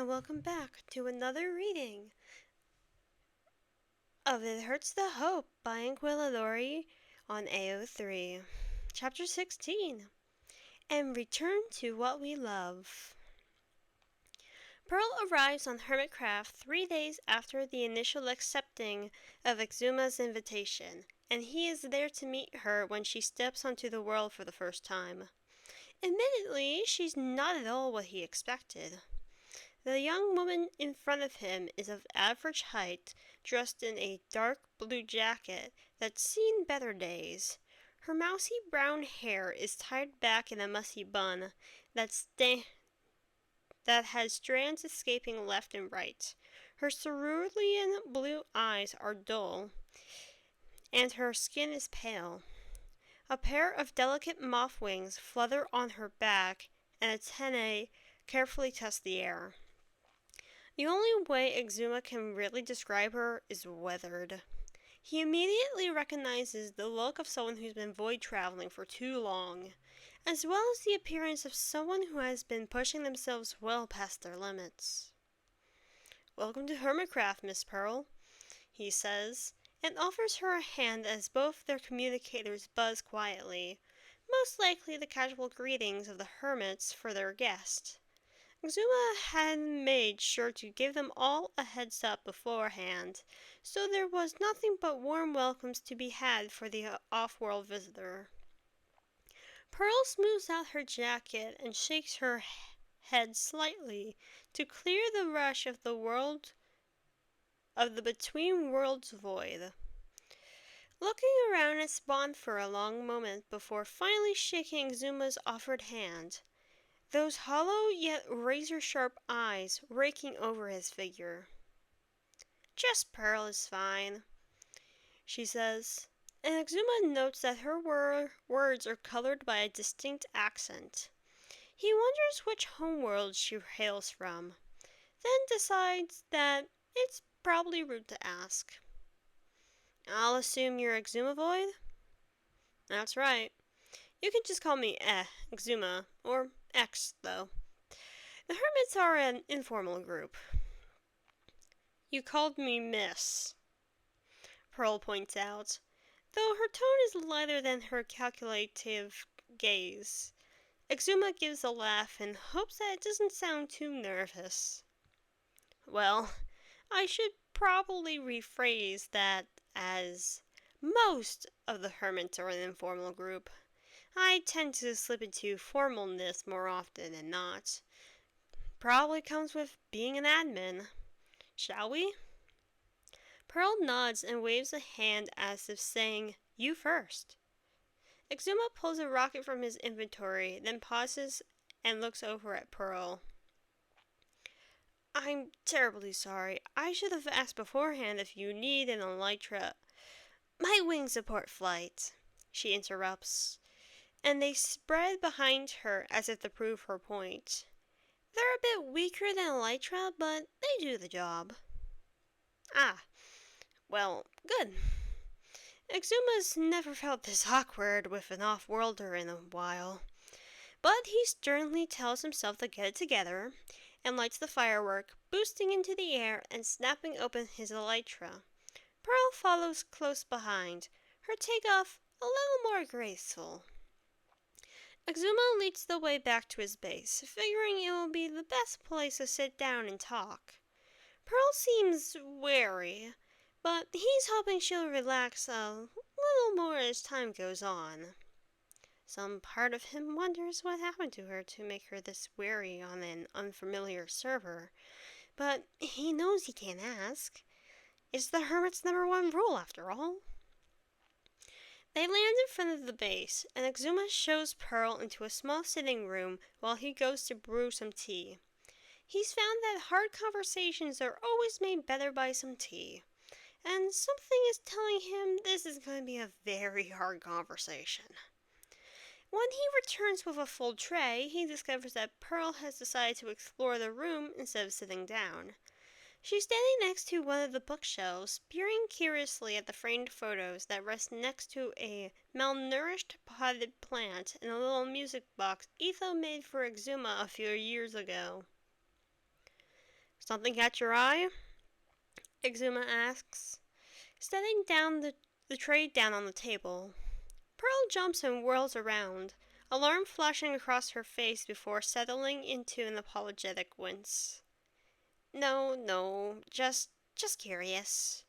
and welcome back to another reading of It Hurts to Hope by Inquiladori on AO3, Chapter 16, and Return to What We Love. Pearl arrives on Hermitcraft 3 days after the initial accepting of Exuma's invitation, and he is there to meet her when she steps onto the world for the first time. Admittedly, she's not at all what he expected. The young woman in front of him is of average height, dressed in a dark blue jacket that's seen better days. Her mousy brown hair is tied back in a mussy bun that has strands escaping left and right. Her cerulean blue eyes are dull, and her skin is pale. A pair of delicate moth wings flutter on her back, and antennae carefully test the air. The only way Exuma can really describe her is weathered. He immediately recognizes the look of someone who's been void traveling for too long, as well as the appearance of someone who has been pushing themselves well past their limits. "Welcome to Hermitcraft, Miss Pearl," he says, and offers her a hand as both their communicators buzz quietly, most likely the casual greetings of the hermits for their guest. Exuma had made sure to give them all a heads up beforehand, so there was nothing but warm welcomes to be had for the off-world visitor. Pearl smooths out her jacket and shakes her head slightly to clear the rush of the between worlds void. Looking around at Spawn for a long moment before finally shaking Exuma's offered hand, those hollow yet razor-sharp eyes raking over his figure. "Just Pearl is fine," she says, and Exuma notes that her words are colored by a distinct accent. He wonders which homeworld she hails from, then decides that it's probably rude to ask. "I'll assume you're Exuma Void?" "That's right. You can just call me Exuma, or X, though. The hermits are an informal group." "You called me Miss," Pearl points out, though her tone is lighter than her calculative gaze. Exuma gives a laugh and hopes that it doesn't sound too nervous. "Well, I should probably rephrase that as most of the hermits are an informal group. I tend to slip into formalness more often than not. Probably comes with being an admin. Shall we?" Pearl nods and waves a hand as if saying, "You first." Exuma pulls a rocket from his inventory, then pauses and looks over at Pearl. "I'm terribly sorry. I should have asked beforehand if you need an elytra." "My wings support flight," she interrupts, and they spread behind her as if to prove her point. "They're a bit weaker than elytra, but they do the job." "Ah, well, good." Exuma's never felt this awkward with an off-worlder in a while, but he sternly tells himself to get it together and lights the firework, boosting into the air and snapping open his elytra. Pearl follows close behind, her takeoff a little more graceful. Exuma leads the way back to his base, figuring it will be the best place to sit down and talk. Pearl seems wary, but he's hoping she'll relax a little more as time goes on. Some part of him wonders what happened to her to make her this wary on an unfamiliar server, but he knows he can't ask. It's the hermit's #1 rule, after all. They land in front of the base, and Exuma shows Pearl into a small sitting room while he goes to brew some tea. He's found that hard conversations are always made better by some tea, and something is telling him this is going to be a very hard conversation. When he returns with a full tray, he discovers that Pearl has decided to explore the room instead of sitting down. She's standing next to one of the bookshelves, peering curiously at the framed photos that rest next to a malnourished potted plant and a little music box Etho made for Exuma a few years ago. Something catch your eye? Exuma asks, setting down the tray down on the table. Pearl jumps and whirls around, alarm flashing across her face before settling into an apologetic wince. No, just curious.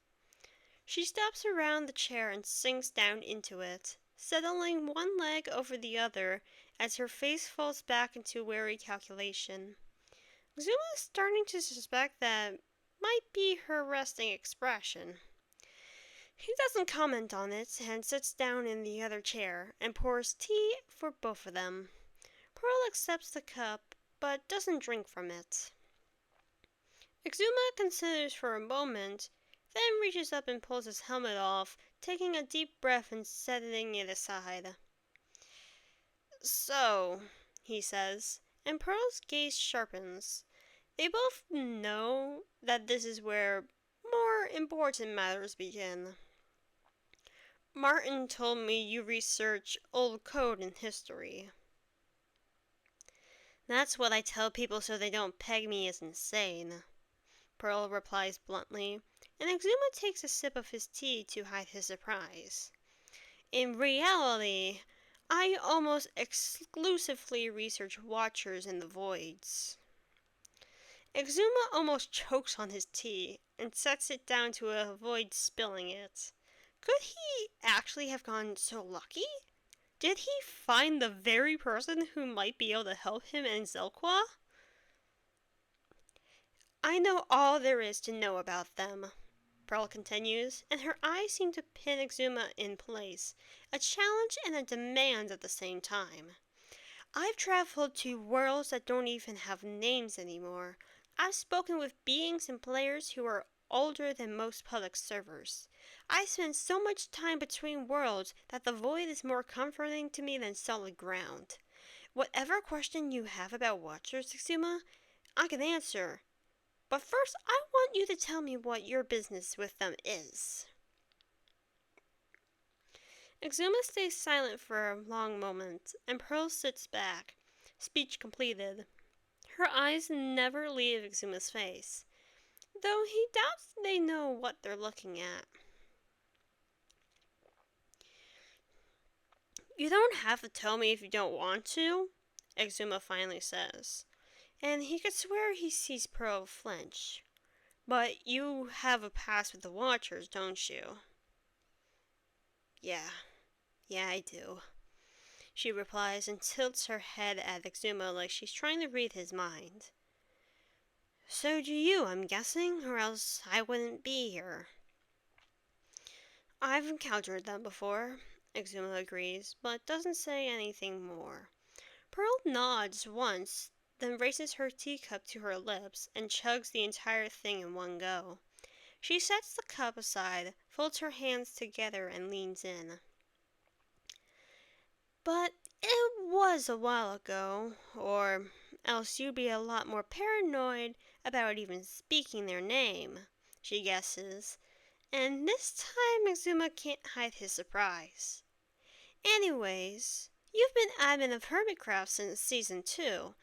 She steps around the chair and sinks down into it, settling one leg over the other as her face falls back into weary calculation. Zuma is starting to suspect that might be her resting expression. He doesn't comment on it and sits down in the other chair and pours tea for both of them. Pearl accepts the cup but doesn't drink from it. Exuma considers for a moment, then reaches up and pulls his helmet off, taking a deep breath and setting it aside. So, he says, and Pearl's gaze sharpens. They both know that this is where more important matters begin. Martin told me you research old code and history. That's what I tell people so they don't peg me as insane, Pearl replies bluntly, and Exuma takes a sip of his tea to hide his surprise. In reality, I almost exclusively research Watchers in the Voids. Exuma almost chokes on his tea and sets it down to avoid spilling it. Could he actually have gotten so lucky? Did he find the very person who might be able to help him and Zelqua? I know all there is to know about them, Pearl continues, and her eyes seem to pin Exuma in place, a challenge and a demand at the same time. I've traveled to worlds that don't even have names anymore. I've spoken with beings and players who are older than most public servers. I spend so much time between worlds that the void is more comforting to me than solid ground. Whatever question you have about Watchers, Exuma, I can answer. But first, I want you to tell me what your business with them is. Exuma stays silent for a long moment, and Pearl sits back, speech completed. Her eyes never leave Exuma's face, though he doubts they know what they're looking at. You don't have to tell me if you don't want to, Exuma finally says, and he could swear he sees Pearl flinch. But you have a past with the Watchers, don't you? Yeah, I do, she replies and tilts her head at Exuma like she's trying to read his mind. So do you, I'm guessing, or else I wouldn't be here. I've encountered them before, Exuma agrees, but doesn't say anything more. Pearl nods once, then raises her teacup to her lips and chugs the entire thing in one go. She sets the cup aside, folds her hands together, and leans in. But it was a while ago, or else you'd be a lot more paranoid about even speaking their name, she guesses, and this time Exuma can't hide his surprise. Anyways, you've been admin of Hermitcraft since Season 2,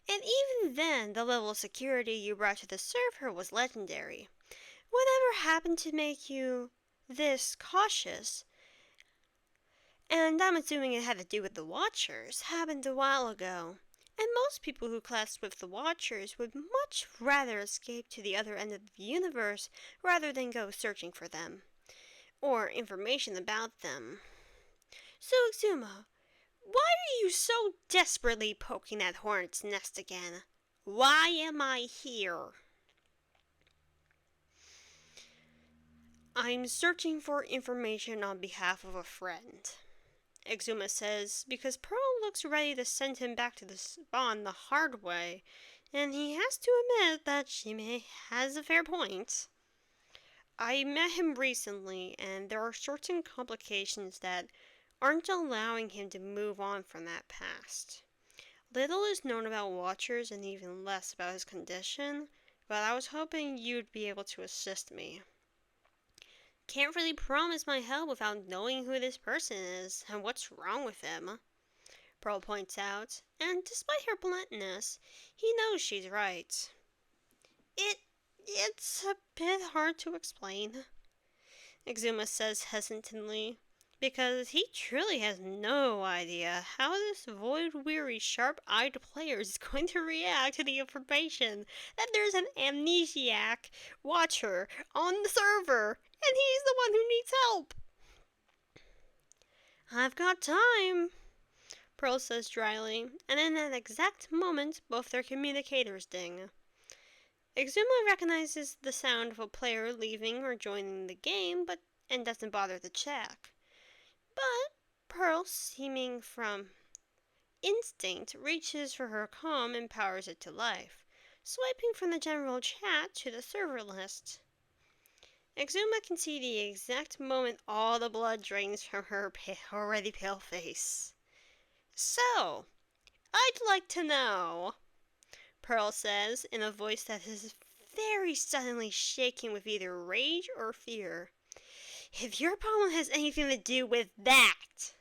and even then the level of security you brought to the server was legendary. Whatever happened to make you this cautious? And I'm assuming it had to do with the Watchers, happened a while ago. And most people who classed with the Watchers would much rather escape to the other end of the universe rather than go searching for them, or information about them. So, Exuma, why are you so desperately poking that hornet's nest again? Why am I here? I'm searching for information on behalf of a friend, Exuma says, because Pearl looks ready to send him back to the spawn the hard way, and he has to admit that has a fair point. I met him recently, and there are certain complications that aren't allowing him to move on from that past. Little is known about Watchers and even less about his condition, but I was hoping you'd be able to assist me. Can't really promise my help without knowing who this person is and what's wrong with him, Pearl points out, and despite her bluntness, he knows she's right. It's a bit hard to explain, Exuma says hesitantly, because he truly has no idea how this void-weary, sharp-eyed player is going to react to the information that there's an amnesiac watcher on the server, and he's the one who needs help. I've got time, Pearl says dryly, and in that exact moment, both their communicators ding. Exuma recognizes the sound of a player leaving or joining the game, and doesn't bother to check. But Pearl, seeming from instinct, reaches for her comm and powers it to life, swiping from the general chat to the server list. Exuma can see the exact moment all the blood drains from her already pale face. So, I'd like to know, Pearl says in a voice that is very suddenly shaking with either rage or fear, if your problem has anything to do with that.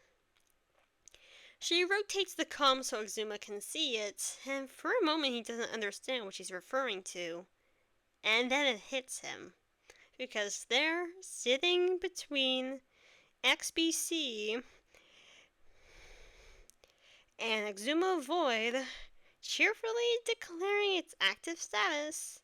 She rotates the comm so Exuma can see it, and for a moment he doesn't understand what she's referring to. And then it hits him, because there, sitting between XBC and Exuma Void, cheerfully declaring its active status,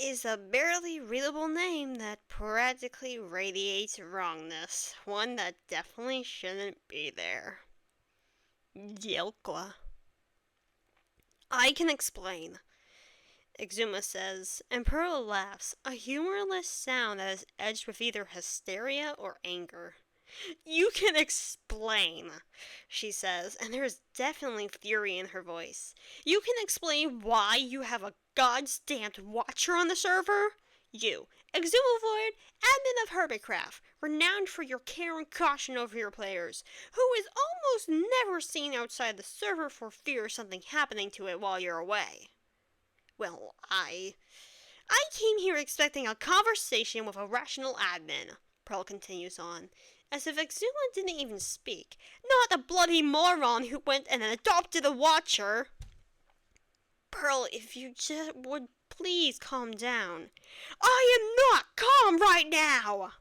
is a barely readable name that practically radiates wrongness, one that definitely shouldn't be there. Yelqua. I can explain, Exuma says, and Pearl laughs, a humorless sound that is edged with either hysteria or anger. You can explain, she says, and there is definitely fury in her voice. You can explain why you have a god-stamped watcher on the server? You, Exuma Void, admin of Hermitcraft, renowned for your care and caution over your players, who is almost never seen outside the server for fear of something happening to it while you're away. Well, I came here expecting a conversation with a rational admin, Pearl continues on, as if Exuma didn't even speak, not a bloody moron who went and adopted a watcher. Pearl, if you just would please calm down. I am not calm right now!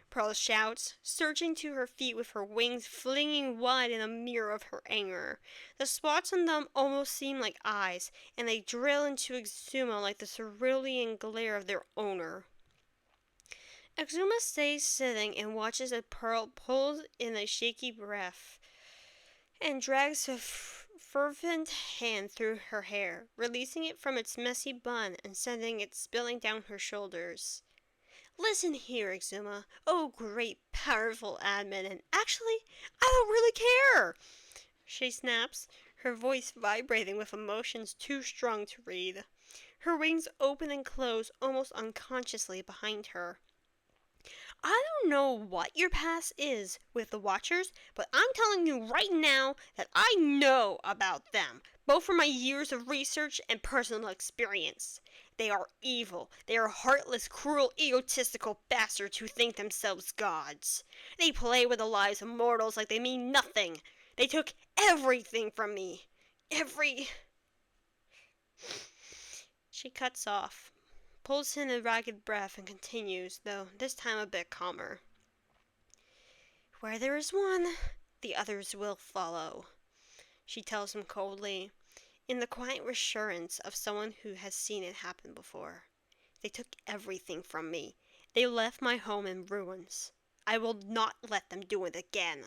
Pearl shouts, surging to her feet with her wings flinging wide in a mirror of her anger. The spots on them almost seem like eyes, and they drill into Exuma like the cerulean glare of their owner. Exuma stays sitting and watches as Pearl pulls in a shaky breath and drags a fervent hand through her hair, releasing it from its messy bun and sending it spilling down her shoulders. Listen here, Exuma. Oh, great, powerful admin, and actually, I don't really care, she snaps, her voice vibrating with emotions too strong to read. Her wings open and close almost unconsciously behind her. I don't know what your past is with the Watchers, but I'm telling you right now that I know about them, both from my years of research and personal experience. They are evil. They are heartless, cruel, egotistical bastards who think themselves gods. They play with the lives of mortals like they mean nothing. They took everything from me. She cuts off, pulls in a ragged breath, and continues, though this time a bit calmer. Where there is one, the others will follow, she tells him coldly, in the quiet reassurance of someone who has seen it happen before. They took everything from me. They left my home in ruins. I will not let them do it again.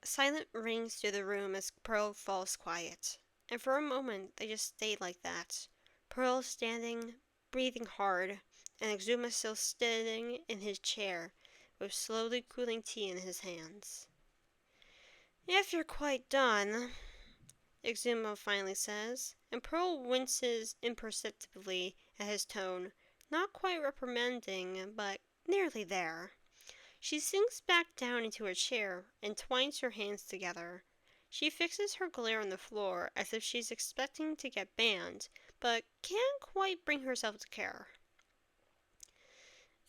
Silence rings through the room as Pearl falls quiet, and for a moment they just stayed like that. Pearl standing, breathing hard, and Exuma still sitting in his chair, with slowly cooling tea in his hands. If you're quite done, Exuma finally says, and Pearl winces imperceptibly at his tone, not quite reprimanding, but nearly there. She sinks back down into her chair and twines her hands together. She fixes her glare on the floor as if she's expecting to get banned, but can't quite bring herself to care.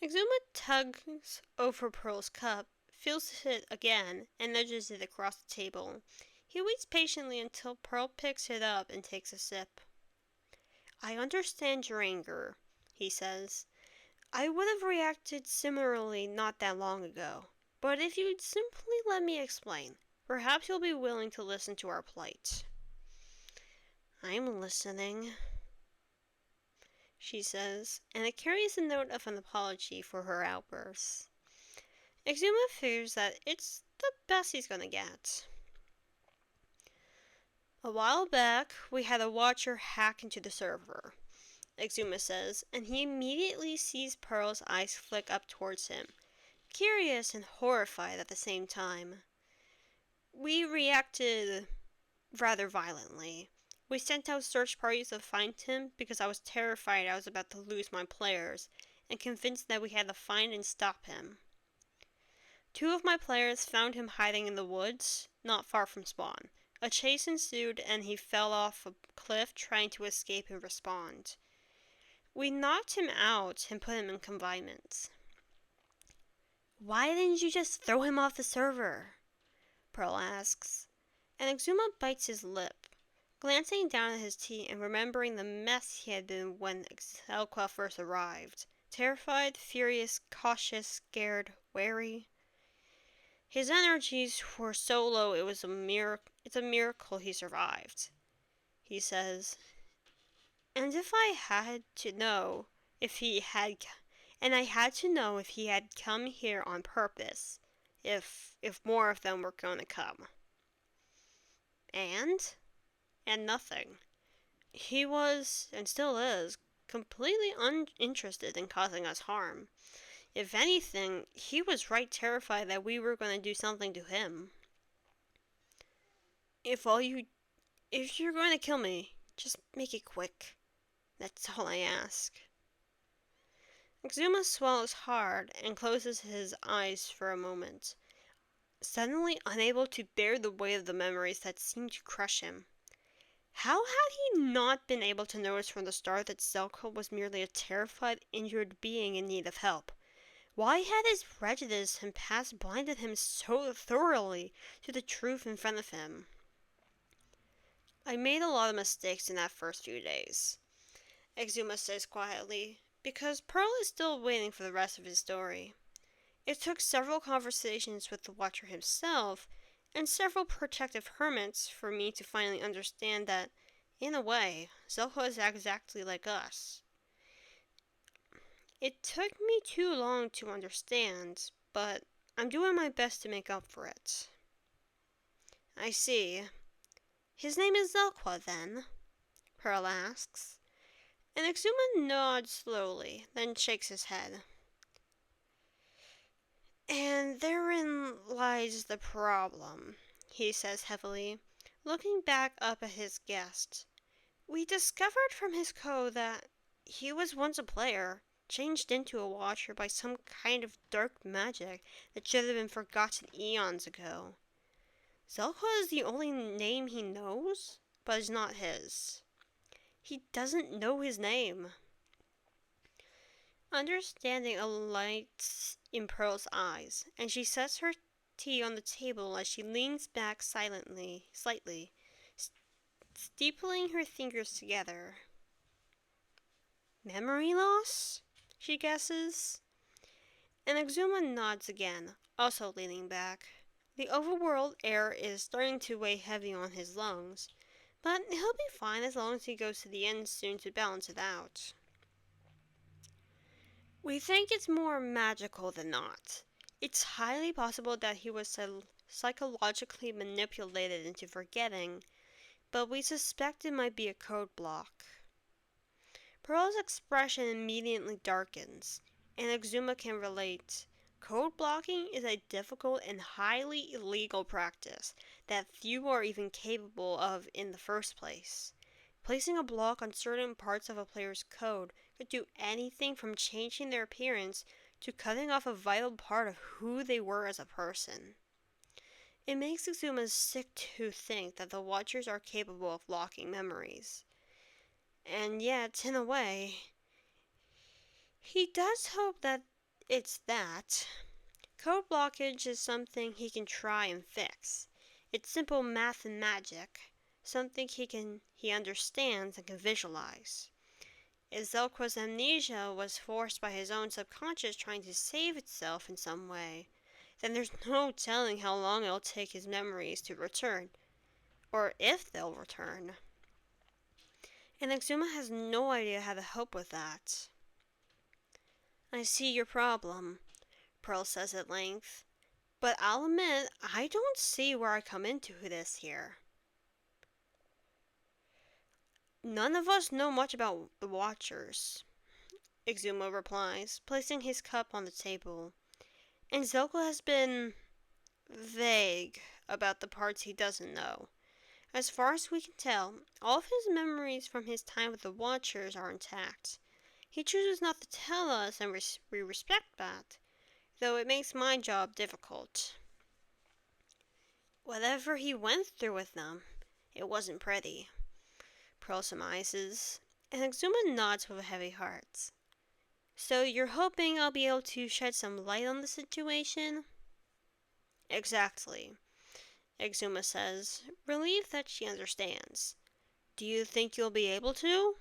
Exuma tugs over Pearl's cup, fills it again, and nudges it across the table. He waits patiently until Pearl picks it up and takes a sip. I understand your anger, he says. I would have reacted similarly not that long ago. But if you'd simply let me explain, perhaps you'll be willing to listen to our plight. I'm listening, she says, and it carries a note of an apology for her outbursts. Exuma figures that it's the best he's gonna get. A while back, we had a watcher hack into the server, Exuma says, and he immediately sees Pearl's eyes flick up towards him, curious and horrified at the same time. We reacted rather violently. We sent out search parties to find him because I was terrified I was about to lose my players, and convinced that we had to find and stop him. 2 of my players found him hiding in the woods, not far from spawn. A chase ensued and he fell off a cliff trying to escape and respond. We knocked him out and put him in confinement. Why didn't you just throw him off the server? Pearl asks, and Exuma bites his lip, glancing down at his tea and remembering the mess he had been when Zelqua first arrived. Terrified, furious, cautious, scared, wary. His energies were so low it's a miracle he survived, he says. And if I had to know if he had come here on purpose, if more of them were going to come. And nothing. He was, and still is, completely uninterested in causing us harm. If anything, he was right terrified that we were going to do something to him. If you're going to kill me, just make it quick. That's all I ask. Exuma swallows hard and closes his eyes for a moment, suddenly unable to bear the weight of the memories that seemed to crush him. How had he not been able to notice from the start that Zelqua was merely a terrified, injured being in need of help? Why had his prejudice and past blinded him so thoroughly to the truth in front of him? I made a lot of mistakes in that first few days, Exuma says quietly, because Pearl is still waiting for the rest of his story. It took several conversations with the Watcher himself and several protective hermits for me to finally understand that, in a way, Zelqua is exactly like us. It took me too long to understand, but I'm doing my best to make up for it. I see. His name is Zelqua, then? Pearl asks. And Exuma nods slowly, then shakes his head. And therein lies the problem, he says heavily, looking back up at his guest. We discovered from his code that he was once a player, changed into a watcher by some kind of dark magic that should have been forgotten eons ago. Zelqua is the only name he knows, but it's not his. He doesn't know his name. Understanding alights in Pearl's eyes, and she sets her tea on the table as she leans back slightly, steepling her fingers together. Memory loss? She guesses. And Exuma nods again, also leaning back. The overworld air is starting to weigh heavy on his lungs, but he'll be fine as long as he goes to the end soon to balance it out. We think it's more magical than not. It's highly possible that he was psychologically manipulated into forgetting, but we suspect it might be a code block. Pearl's expression immediately darkens, and Exuma can relate. Code blocking is a difficult and highly illegal practice that few are even capable of in the first place. Placing a block on certain parts of a player's code could do anything from changing their appearance to cutting off a vital part of who they were as a person. It makes Exuma sick to think that the Watchers are capable of blocking memories. And yet, in a way, he does hope that it's that. Code blockage is something he can try and fix. It's simple math and magic, something he understands and can visualize. If Zelqua's amnesia was forced by his own subconscious trying to save itself in some way, then there's no telling how long it'll take his memories to return, or if they'll return. And Exuma has no idea how to help with that. I see your problem, Pearl says at length, but I'll admit I don't see where I come into this here. None of us know much about the Watchers, Exuma replies, placing his cup on the table. And Zelko has been vague about the parts he doesn't know. As far as we can tell, all of his memories from his time with the Watchers are intact. He chooses not to tell us, and we respect that, though it makes my job difficult. Whatever he went through with them, it wasn't pretty, Pearl surmises, and Exuma nods with a heavy heart. So you're hoping I'll be able to shed some light on the situation? Exactly, Exuma says, relieved that she understands. Do you think you'll be able to?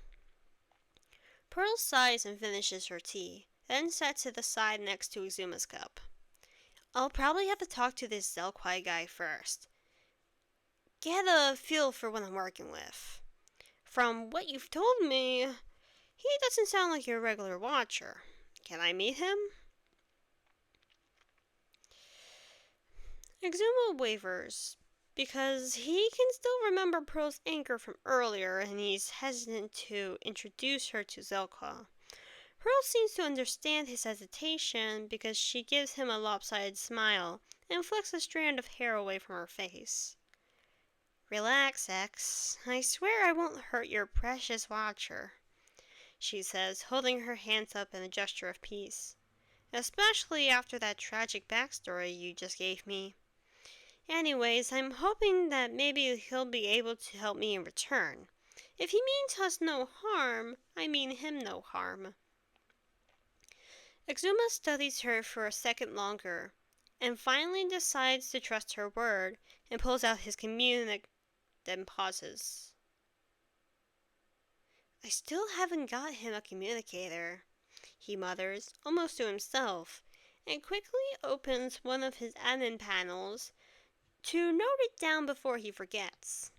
Pearl sighs and finishes her tea, then sets to the side next to Exuma's cup. I'll probably have to talk to this Zelquai guy first. Get a feel for what I'm working with. From what you've told me, he doesn't sound like your regular Watcher. Can I meet him? Exuma wavers, because he can still remember Pearl's anger from earlier and he's hesitant to introduce her to Zelqa. Pearl seems to understand his hesitation because she gives him a lopsided smile and flicks a strand of hair away from her face. Relax, X. I swear I won't hurt your precious Watcher, she says, holding her hands up in a gesture of peace. Especially after that tragic backstory you just gave me. Anyways, I'm hoping that maybe he'll be able to help me in return. If he means us no harm, I mean him no harm. Exuma studies her for a second longer, and finally decides to trust her word and pulls out his then pauses. I still haven't got him a communicator, he mutters, almost to himself, and quickly opens one of his admin panels to note it down before he forgets.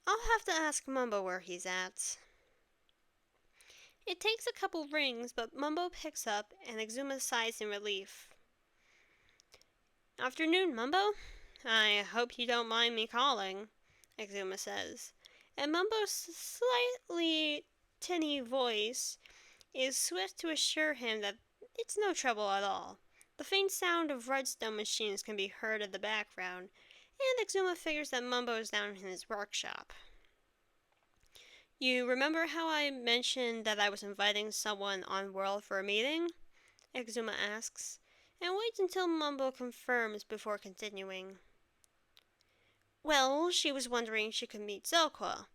I'll have to ask Mumbo where he's at. It takes a couple rings, but Mumbo picks up and Exuma sighs in relief. Afternoon, Mumbo. I hope you don't mind me calling, Exuma says, and Mumbo's slightly tinny voice is swift to assure him that it's no trouble at all. The faint sound of redstone machines can be heard in the background, and Exuma figures that Mumbo is down in his workshop. You remember how I mentioned that I was inviting someone on World for a meeting? Exuma asks, and waits until Mumbo confirms before continuing. Well, she was wondering if she could meet Zelqa.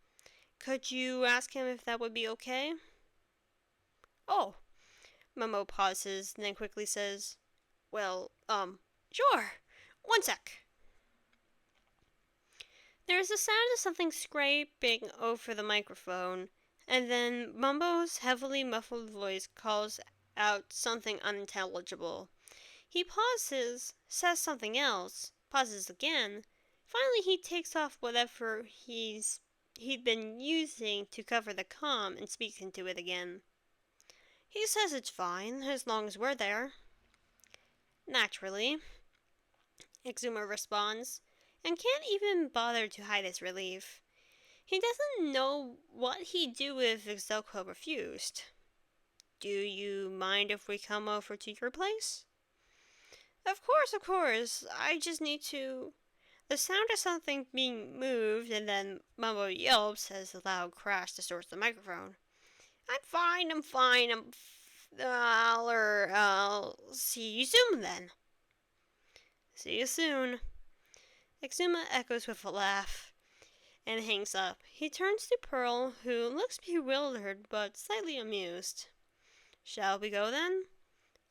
Could you ask him if that would be okay? Oh, Mumbo pauses, then quickly says, well, sure. One sec. There is the sound of something scraping over the microphone, and then Mumbo's heavily muffled voice calls out something unintelligible. He pauses, says something else, pauses again. Finally, he takes off whatever he'd been using to cover the comm and speaks into it again. He says it's fine, as long as we're there. Naturally, Exuma responds, and can't even bother to hide his relief. He doesn't know what he'd do if Zelko refused. Do you mind if we come over to your place? Of course. I just need to... The sound of something being moved, and then Mumbo yelps as a loud crash distorts the microphone. I'm fine. I'll see you soon then. See you soon. Exuma echoes with a laugh and hangs up. He turns to Pearl, who looks bewildered but slightly amused. Shall we go then?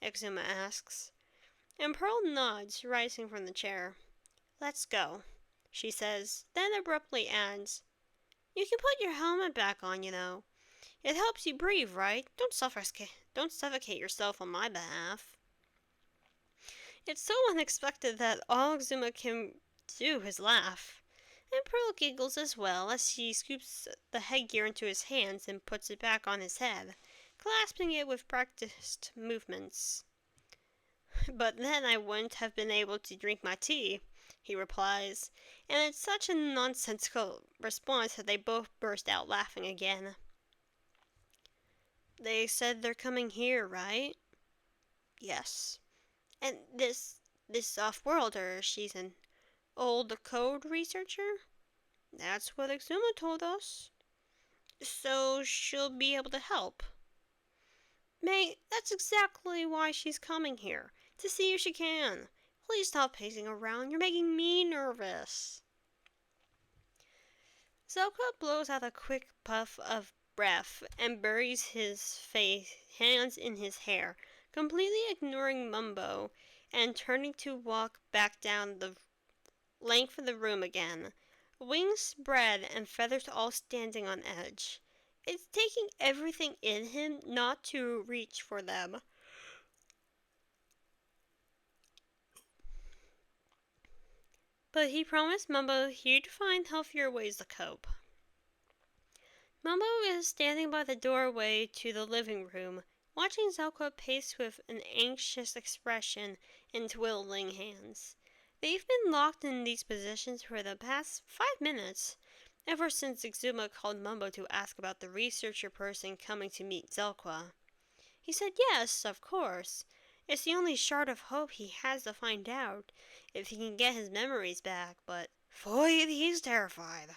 Exuma asks. And Pearl nods, rising from the chair. Let's go. she says, then abruptly adds, "You can put your helmet back on, you know. It helps you breathe, right? Don't suffocate yourself on my behalf." It's so unexpected that all Exuma can do is laugh. And Pearl giggles as well as he scoops the headgear into his hands and puts it back on his head, clasping it with practiced movements. "But then I wouldn't have been able to drink my tea," he replies, and it's such a nonsensical response that they both burst out laughing again. "They said they're coming here, right?" "Yes." "And this off-worlder, she's an old code researcher?" "That's what Exuma told us." "So she'll be able to help?" "May, that's exactly why she's coming here, to see if she can. Please stop pacing around, you're making me nervous." Zelka blows out a quick puff of breath and buries his hands in his hair, completely ignoring Mumbo and turning to walk back down the length of the room again, wings spread and feathers all standing on edge. It's taking everything in him not to reach for them. But he promised Mumbo he'd find healthier ways to cope. Mumbo is standing by the doorway to the living room, watching Zelka pace with an anxious expression and twiddling hands. They've been locked in these positions for the past 5 minutes, ever since Exuma called Mumbo to ask about the researcher person coming to meet Zelka. He said yes, of course. It's the only shard of hope he has to find out if he can get his memories back, but boy, he's terrified.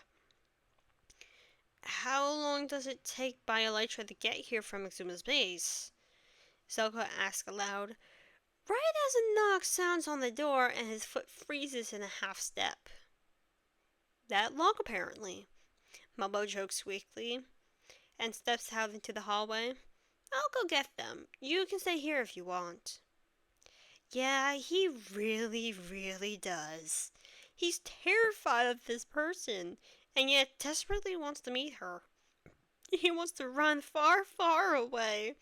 "How long does it take by Elytra to get here from Exuma's base?" Zelka asked aloud, right as a knock sounds on the door and his foot freezes in a half step. "That long, apparently," Mumbo jokes weakly, and steps out into the hallway. "I'll go get them. You can stay here if you want." Yeah, he really does. He's terrified of this person, and yet desperately wants to meet her. He wants to run far away.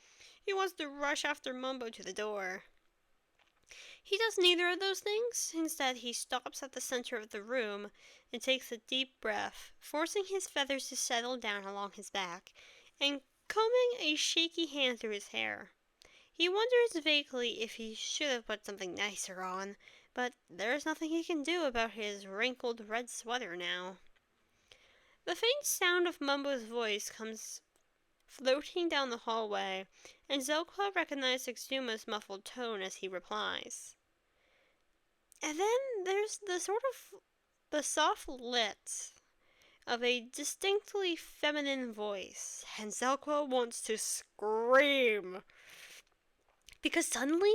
He wants to rush after Mumbo to the door. He does neither of those things. Instead, he stops at the center of the room and takes a deep breath, forcing his feathers to settle down along his back, and combing a shaky hand through his hair. He wonders vaguely if he should have put something nicer on, but there's nothing he can do about his wrinkled red sweater now. The faint sound of Mumbo's voice comes floating down the hallway, and Zelka recognizes Exuma's muffled tone as he replies. And then there's the soft lilt of a distinctly feminine voice, and Zelka wants to scream. Because suddenly,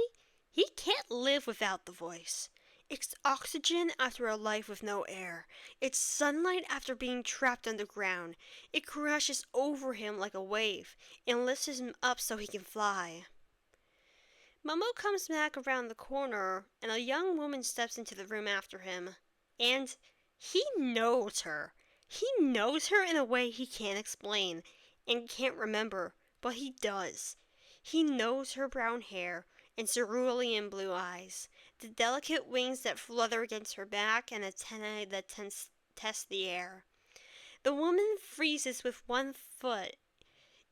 he can't live without the voice. It's oxygen after a life with no air. It's sunlight after being trapped underground. It crashes over him like a wave and lifts him up so he can fly. Mumbo comes back around the corner and a young woman steps into the room after him. And he knows her. He knows her in a way he can't explain and can't remember, but he does. He knows her brown hair and cerulean blue eyes, the delicate wings that flutter against her back and antennae that test the air. The woman freezes with one foot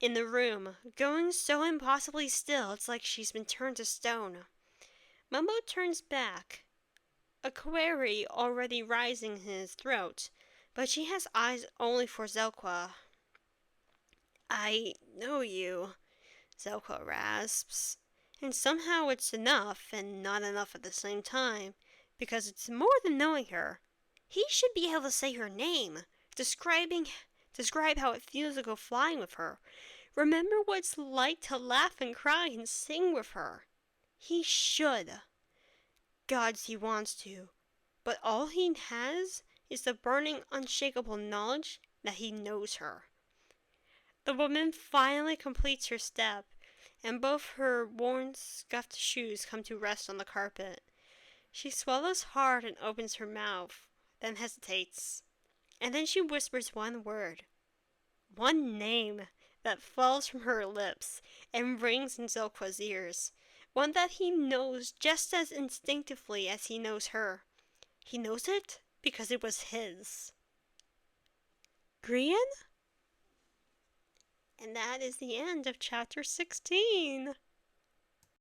in the room, going so impossibly still it's like she's been turned to stone. Mumbo turns back, a query already rising in his throat, but she has eyes only for Zelka. "I know you," Zelka rasps. And somehow it's enough, and not enough at the same time, because it's more than knowing her. He should be able to say her name, describe how it feels to go flying with her, remember what it's like to laugh and cry and sing with her. He should. Gods, he wants to. But all he has is the burning, unshakable knowledge that he knows her. The woman finally completes her step, and both her worn, scuffed shoes come to rest on the carpet. She swallows hard and opens her mouth, then hesitates. And then she whispers one word, one name that falls from her lips and rings in Zelqua's ears. One that he knows just as instinctively as he knows her. He knows it because it was his. Grian? And that is the end of chapter 16.